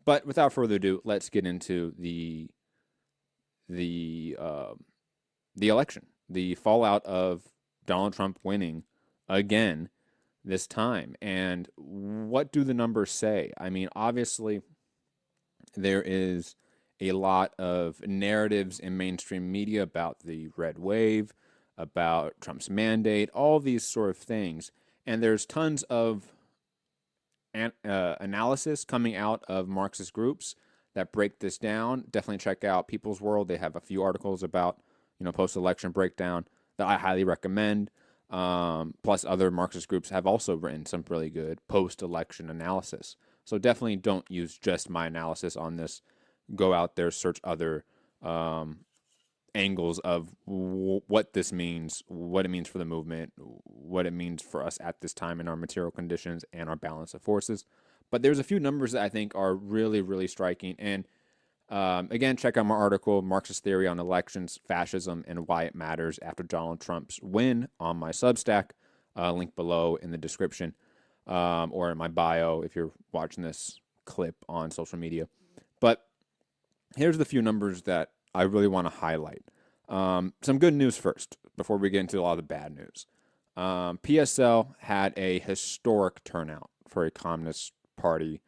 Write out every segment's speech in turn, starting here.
But without further ado, let's get into the uh, the election, the fallout of Donald Trump winning again this time, and what do the numbers say? I mean, obviously, there is a lot of narratives in mainstream media about the red wave, about Trump's mandate, all these sort of things, and there's tons of analysis coming out of Marxist groups that break this down. Definitely check out People's World. They have a few articles about, post-election breakdown that I highly recommend. Plus, other Marxist groups have also written some really good post-election analysis. So definitely don't use just my analysis on this. Go out there, search other angles of what this means, what it means for the movement, what it means for us at this time in our material conditions and our balance of forces. But there's a few numbers that I think are really, really striking. And again, check out my article, Marxist Theory on Elections, Fascism, and Why It Matters After Donald Trump's Win on my Substack. Link below in the description or in my bio if you're watching this clip on social media. But here's the few numbers that I really want to highlight. Some good news first before we get into a lot of the bad news. PSL had a historic turnout for a Communist Party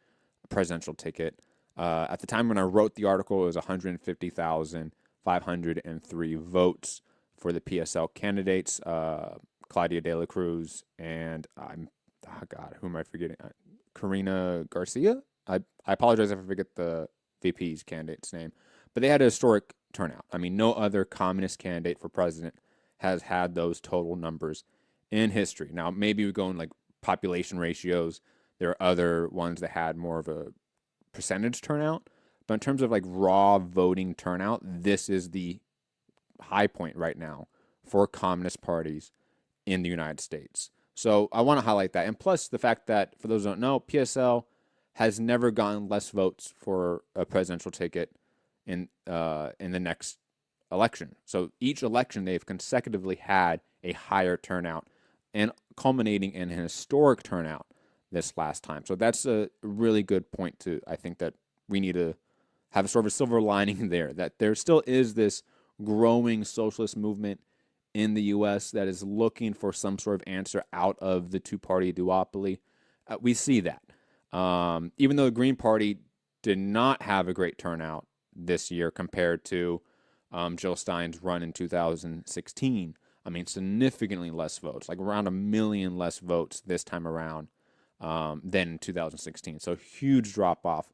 presidential ticket. At the time when I wrote the article, it was 150,503 votes for the PSL candidates, Claudia de la Cruz and who am I forgetting? Karina Garcia? I apologize if I forget the VP's candidate's name. But they had a historic turnout. I mean, no other communist candidate for president has had those total numbers in history. Now, maybe we go in like population ratios. There are other ones that had more of a percentage turnout. But in terms of like raw voting turnout, this is the high point right now for communist parties in the United States. So I want to highlight that. And plus the fact that, for those who don't know, PSL has never gotten less votes for a presidential ticket in the next election. So each election they've consecutively had a higher turnout and culminating in an historic turnout this last time. So that's a really good point to, I think, that we need to have a sort of a silver lining there, that there still is this growing socialist movement in the U.S. that is looking for some sort of answer out of the two-party duopoly. We see that. Even though the Green Party did not have a great turnout this year compared to Jill Stein's run in 2016, I mean, significantly less votes, like around 1 million less votes this time around than in 2016. So huge drop off.